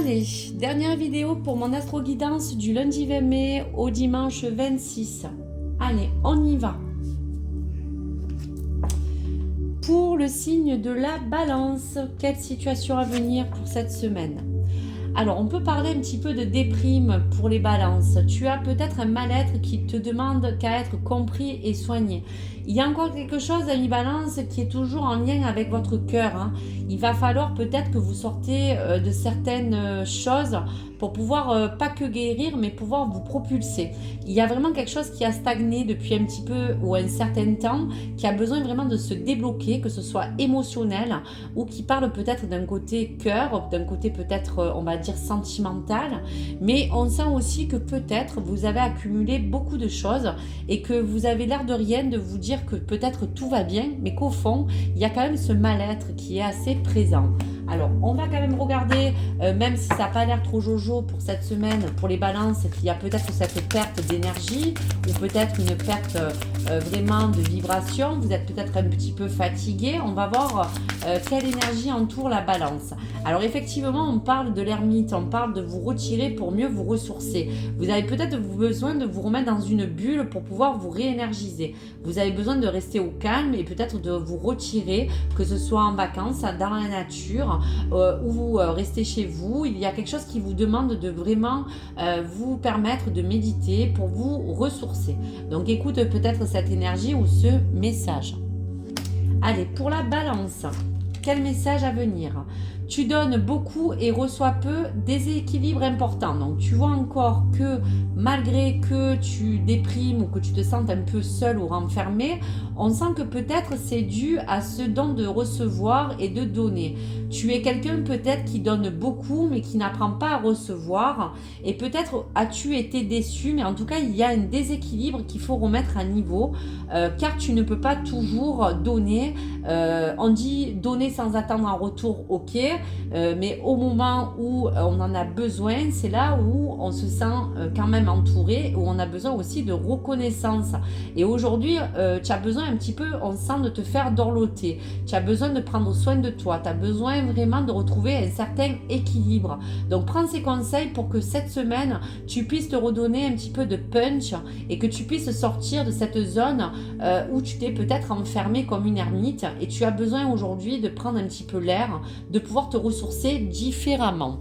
Allez, dernière vidéo pour mon astro-guidance du lundi 20 mai au dimanche 26. Allez, on y va. Pour le signe de la balance, quelle situation à venir pour cette semaine? Alors, on peut parler un petit peu de déprime pour les balances. Tu as peut-être un mal-être qui te demande qu'à être compris et soigné. Il y a encore quelque chose, ami balance, qui est toujours en lien avec votre cœur. Il va falloir peut-être que vous sortez de certaines choses pour pouvoir, pas que guérir, mais pouvoir vous propulser. Il y a vraiment quelque chose qui a stagné depuis un petit peu ou un certain temps, qui a besoin vraiment de se débloquer, que ce soit émotionnel ou qui parle peut-être d'un côté cœur, d'un côté peut-être, on va dire, sentimental. Mais on sent aussi que peut-être vous avez accumulé beaucoup de choses et que vous avez l'air de rien de vous dire que peut-être tout va bien, mais qu'au fond, il y a quand même ce mal-être qui est assez présent. Alors, on va quand même regarder, même si ça n'a pas l'air trop jojo pour cette semaine, pour les balances, qu'il y a peut-être cette perte d'énergie ou peut-être une perte vraiment de vibration. Vous êtes peut-être un petit peu fatigué. On va voir quelle énergie entoure la balance. Alors, effectivement, on parle de l'ermite, on parle de vous retirer pour mieux vous ressourcer. Vous avez peut-être besoin de vous remettre dans une bulle pour pouvoir vous réénergiser. Vous avez besoin de rester au calme et peut-être de vous retirer, que ce soit en vacances, dans la nature, ou vous restez chez vous. Il y a quelque chose qui vous demande de vraiment vous permettre de méditer pour vous ressourcer. Donc écoute peut-être cette énergie ou ce message. Allez, pour la balance, quel message à venir? Tu donnes beaucoup et reçois peu, déséquilibre important. Donc tu vois encore que malgré que tu déprimes ou que tu te sentes un peu seul ou renfermé, on sent que peut-être c'est dû à ce don de recevoir et de donner. Tu es quelqu'un peut-être qui donne beaucoup mais qui n'apprend pas à recevoir, et peut-être as-tu été déçu, mais en tout cas il y a un déséquilibre qu'il faut remettre à niveau, car tu ne peux pas toujours donner. On dit donner sans attendre en retour, ok, mais au moment où on en a besoin, c'est là où on se sent quand même entouré, où on a besoin aussi de reconnaissance. Et aujourd'hui, tu as besoin un petit peu, on sent, de te faire dorloter. Tu as besoin de prendre soin de toi. Tu as besoin vraiment de retrouver un certain équilibre. Donc, prends ces conseils pour que cette semaine, tu puisses te redonner un petit peu de punch et que tu puisses sortir de cette zone où tu t'es peut-être enfermé comme une ermite, et tu as besoin aujourd'hui de prendre un petit peu l'air, de pouvoir te ressourcer différemment.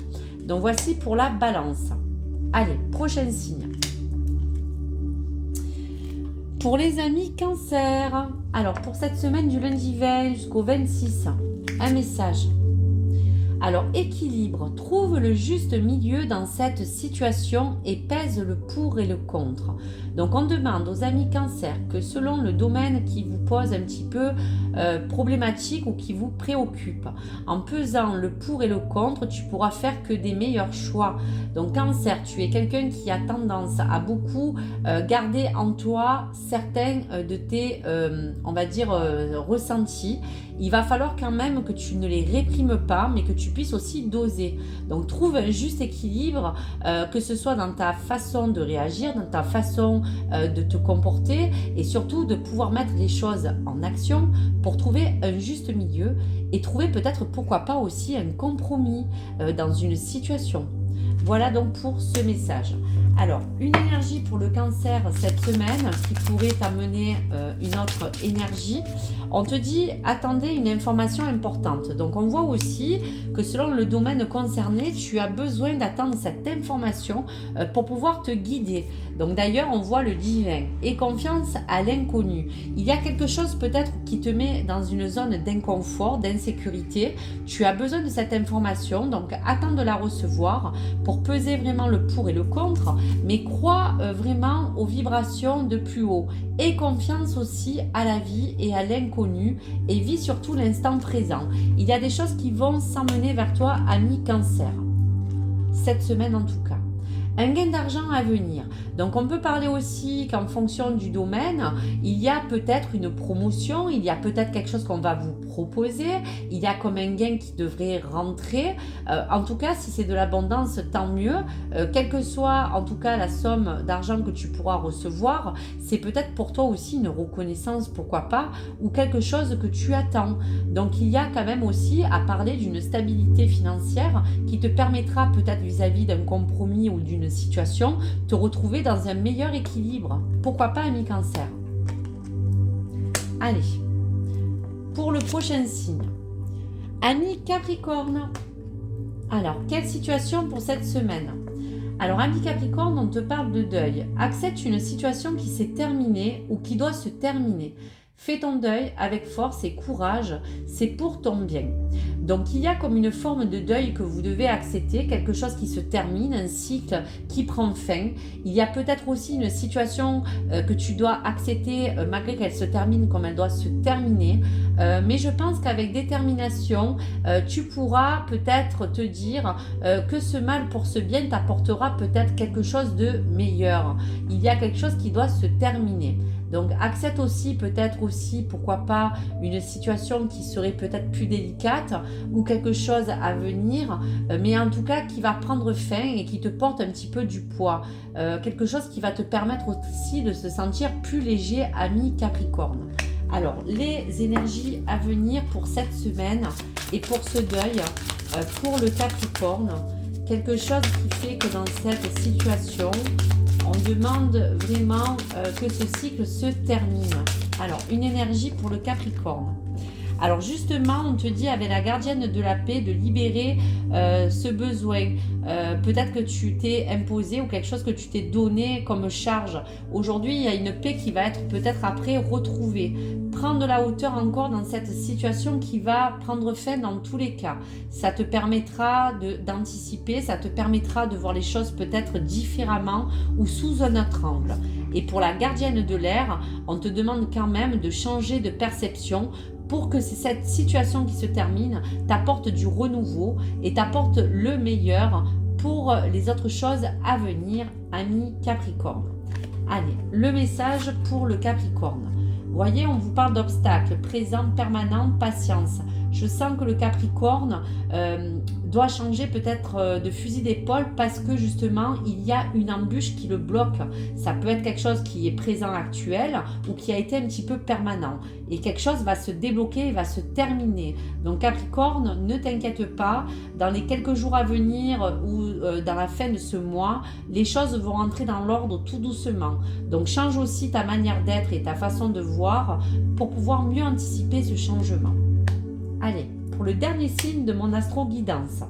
Donc voici pour la balance. Allez, prochain signe. Pour les amis cancer, alors pour cette semaine du lundi 20 jusqu'au 26, un message. Alors, équilibre, trouve le juste milieu dans cette situation et pèse le pour et le contre. Donc, on demande aux amis cancer que selon le domaine qui vous pose un petit peu problématique ou qui vous préoccupe, en pesant le pour et le contre, tu pourras faire que des meilleurs choix. Donc, cancer, tu es quelqu'un qui a tendance à beaucoup garder en toi certains de tes, on va dire, ressentis. Il va falloir quand même que tu ne les réprimes pas, mais que tu puisses aussi doser. Donc trouve un juste équilibre, que ce soit dans ta façon de réagir, dans ta façon de te comporter, et surtout de pouvoir mettre les choses en action pour trouver un juste milieu et trouver peut-être, pourquoi pas, aussi un compromis dans une situation. Voilà donc pour ce message. Alors, une énergie pour le cancer cette semaine qui pourrait t'amener une autre énergie. On te dit, attendez une information importante. Donc, on voit aussi que selon le domaine concerné, tu as besoin d'attendre cette information pour pouvoir te guider. Donc, d'ailleurs, on voit le divin et confiance à l'inconnu. Il y a quelque chose peut-être qui te met dans une zone d'inconfort, d'insécurité. Tu as besoin de cette information, donc attends de la recevoir pour peser vraiment le pour et le contre, mais crois vraiment aux vibrations de plus haut. Et confiance aussi à la vie et à l'inconnu, et vis surtout l'instant présent. Il y a des choses qui vont s'emmener vers toi, ami cancer, cette semaine en tout cas. un gain d'argent à venir. Donc on peut parler aussi qu'en fonction du domaine, il y a peut-être une promotion, il y a peut-être quelque chose qu'on va vous proposer, il y a comme un gain qui devrait rentrer. En tout cas, si c'est de l'abondance, tant mieux. Quelle que soit en tout cas la somme d'argent que tu pourras recevoir, c'est peut-être pour toi aussi une reconnaissance, pourquoi pas, ou quelque chose que tu attends. Donc il y a quand même aussi à parler d'une stabilité financière qui te permettra peut-être vis-à-vis d'un compromis ou d'une situation, te retrouver dans un meilleur équilibre. Pourquoi pas, ami Cancer? Allez, pour le prochain signe, ami Capricorne. Alors, quelle situation pour cette semaine? Alors, ami Capricorne, on te parle de deuil. Accepte une situation qui s'est terminée ou qui doit se terminer. Fais ton deuil avec force et courage, c'est pour ton bien. Donc il y a comme une forme de deuil que vous devez accepter, quelque chose qui se termine, un cycle qui prend fin. Il y a peut-être aussi une situation que tu dois accepter malgré qu'elle se termine comme elle doit se terminer. Mais je pense qu'avec détermination, tu pourras peut-être te dire que ce mal pour ce bien t'apportera peut-être quelque chose de meilleur. Il y a quelque chose qui doit se terminer. Donc accepte aussi peut-être aussi, pourquoi pas, une situation qui serait peut-être plus délicate ou quelque chose à venir, mais en tout cas qui va prendre fin et qui te porte un petit peu du poids. Quelque chose qui va te permettre aussi de se sentir plus léger, ami Capricorne. Alors, les énergies à venir pour cette semaine et pour ce deuil, pour le Capricorne, quelque chose qui fait que dans cette situation, on demande vraiment que ce cycle se termine. Alors, une énergie pour le Capricorne. Alors justement, on te dit avec la gardienne de la paix de libérer ce besoin. Peut-être que tu t'es imposé ou quelque chose que tu t'es donné comme charge. Aujourd'hui, il y a une paix qui va être peut-être après retrouvée. Prends de la hauteur encore dans cette situation qui va prendre fin dans tous les cas. Ça te permettra d'anticiper, ça te permettra de voir les choses peut-être différemment ou sous un autre angle. Et pour la gardienne de l'air, on te demande quand même de changer de perception pour que cette situation qui se termine t'apporte du renouveau et t'apporte le meilleur pour les autres choses à venir, ami Capricorne. Allez, le message pour le Capricorne. Vous voyez, on vous parle d'obstacles, présent, permanent, patience. Je sens que le Capricorne doit changer peut-être de fusil d'épaule parce que justement, il y a une embûche qui le bloque. Ça peut être quelque chose qui est présent actuel ou qui a été un petit peu permanent. Et quelque chose va se débloquer et va se terminer. Donc Capricorne, ne t'inquiète pas. Dans les quelques jours à venir ou dans la fin de ce mois, les choses vont entrer dans l'ordre tout doucement. Donc change aussi ta manière d'être et ta façon de voir pour pouvoir mieux anticiper ce changement. Allez, pour le dernier signe de mon astro-guidance.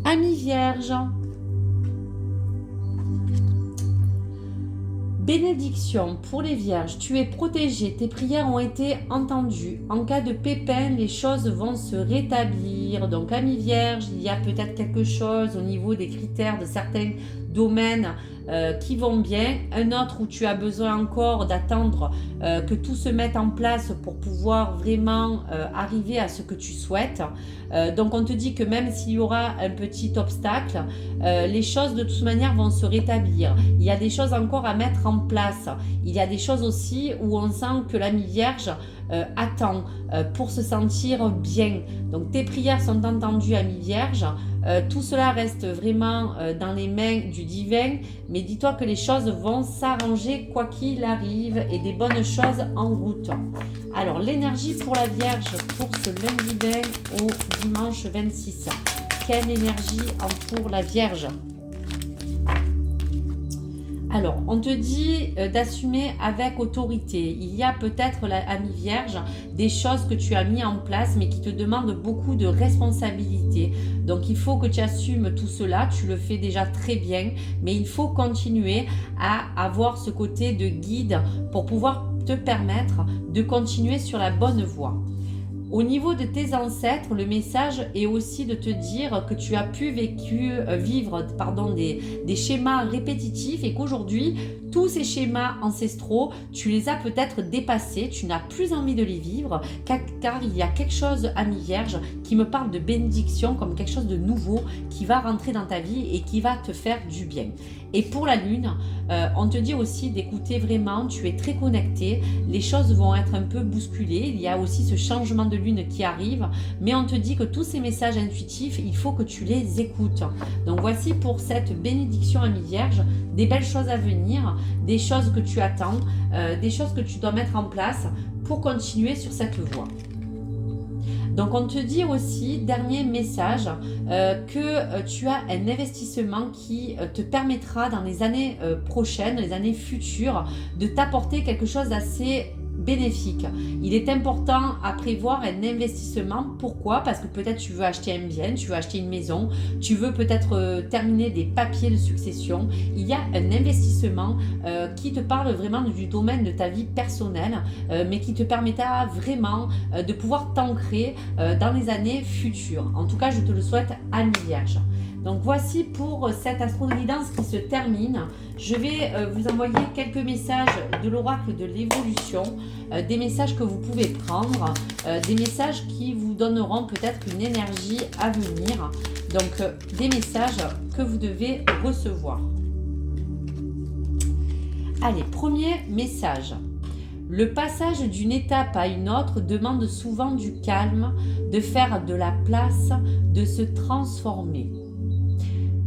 Ami Vierge. Bénédiction pour les Vierges, tu es protégé, tes prières ont été entendues. En cas de pépin, les choses vont se rétablir. Donc, ami Vierge, il y a peut-être quelque chose au niveau des critères de certains domaines qui vont bien, un autre où tu as besoin encore d'attendre que tout se mette en place pour pouvoir vraiment arriver à ce que tu souhaites. Donc on te dit que même s'il y aura un petit obstacle, les choses de toute manière vont se rétablir. Il y a des choses encore à mettre en place. Il y a des choses aussi où on sent que l'ami Vierge attend pour se sentir bien. Donc tes prières sont entendues, ami Vierge. Tout cela reste vraiment dans les mains du divin, mais dis-toi que les choses vont s'arranger quoi qu'il arrive et des bonnes choses en route. Alors l'énergie pour la Vierge pour ce lundi 20 au dimanche 26. Quelle énergie pour la Vierge? Alors, on te dit d'assumer avec autorité. Il y a peut-être, ami Vierge, des choses que tu as mis en place, mais qui te demandent beaucoup de responsabilité. Donc, il faut que tu assumes tout cela. Tu le fais déjà très bien, mais il faut continuer à avoir ce côté de guide pour pouvoir te permettre de continuer sur la bonne voie. Au niveau de tes ancêtres, le message est aussi de te dire que tu as pu vivre des schémas répétitifs et qu'aujourd'hui, tous ces schémas ancestraux, tu les as peut-être dépassés, tu n'as plus envie de les vivre, car il y a quelque chose, ami Vierge, qui me parle de bénédiction, comme quelque chose de nouveau qui va rentrer dans ta vie et qui va te faire du bien. Et pour la lune, on te dit aussi d'écouter vraiment, tu es très connecté, les choses vont être un peu bousculées, il y a aussi ce changement de lune qui arrive, mais on te dit que tous ces messages intuitifs, il faut que tu les écoutes. Donc voici pour cette bénédiction, ami Vierge, des belles choses à venir, des choses que tu attends, des choses que tu dois mettre en place pour continuer sur cette voie. Donc on te dit aussi, dernier message, que tu as un investissement qui te permettra dans les années prochaines, les années futures, de t'apporter quelque chose d'assez bénéfique. Il est important à prévoir un investissement. Pourquoi? Parce que peut-être tu veux acheter un bien, tu veux acheter une maison, tu veux peut-être terminer des papiers de succession. Il y a un investissement qui te parle vraiment du domaine de ta vie personnelle, mais qui te permettra vraiment de pouvoir t'ancrer dans les années futures. En tout cas, je te le souhaite, ami Vierge. Donc voici pour cette astro-guidance qui se termine. Je vais vous envoyer quelques messages de l'oracle de l'évolution, des messages que vous pouvez prendre, des messages qui vous donneront peut-être une énergie à venir. Donc des messages que vous devez recevoir. Allez, premier message. Le passage d'une étape à une autre demande souvent du calme, de faire de la place, de se transformer.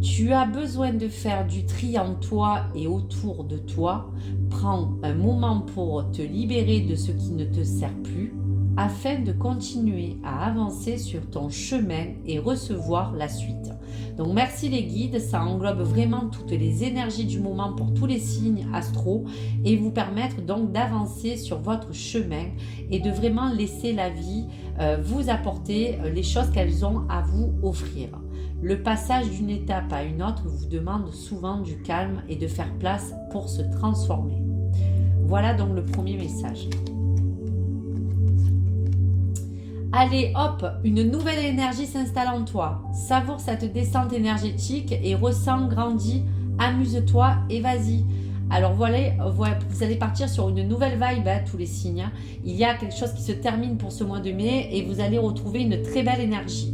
Tu as besoin de faire du tri en toi et autour de toi. Prends un moment pour te libérer de ce qui ne te sert plus afin de continuer à avancer sur ton chemin et recevoir la suite. Donc merci les guides, ça englobe vraiment toutes les énergies du moment pour tous les signes astro et vous permettre donc d'avancer sur votre chemin et de vraiment laisser la vie vous apporter les choses qu'elles ont à vous offrir. Le passage d'une étape à une autre vous demande souvent du calme et de faire place pour se transformer. Voilà donc le premier message. Allez, hop, une nouvelle énergie s'installe en toi. Savoure cette descente énergétique et ressens, grandis, amuse-toi et vas-y. Alors voilà, vous allez partir sur une nouvelle vibe, tous les signes. Il y a quelque chose qui se termine pour ce mois de mai et vous allez retrouver une très belle énergie.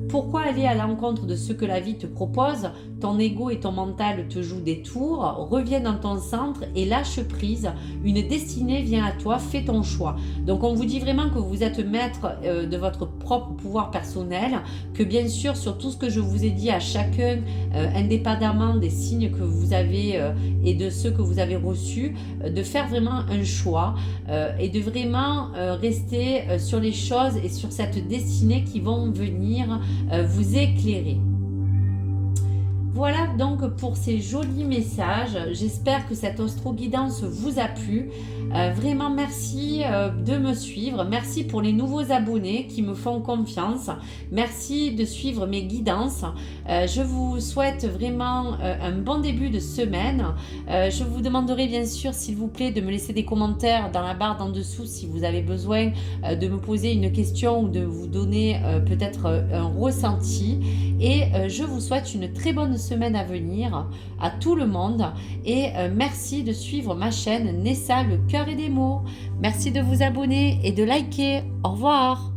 Pourquoi aller à l'encontre de ce que la vie te propose? Ton ego et ton mental te jouent des tours, reviens dans ton centre et lâche prise. Une destinée vient à toi, fais ton choix. Donc on vous dit vraiment que vous êtes maître de votre propre pouvoir personnel, que bien sûr sur tout ce que je vous ai dit à chacun, indépendamment des signes que vous avez et de ceux que vous avez reçus, de faire vraiment un choix et de vraiment rester sur les choses et sur cette destinée qui vont venir vous éclairer. Voilà donc pour ces jolis messages. J'espère que cette astro-guidance vous a plu. Vraiment merci de me suivre. Merci pour les nouveaux abonnés qui me font confiance. Merci de suivre mes guidances. Je vous souhaite vraiment un bon début de semaine. Je vous demanderai bien sûr, s'il vous plaît, de me laisser des commentaires dans la barre d'en dessous si vous avez besoin de me poser une question ou de vous donner peut-être un ressenti. Et je vous souhaite une très bonne semaine à venir à tout le monde et merci de suivre ma chaîne Nessa le cœur et des mots. Merci de vous abonner et de liker. Au revoir.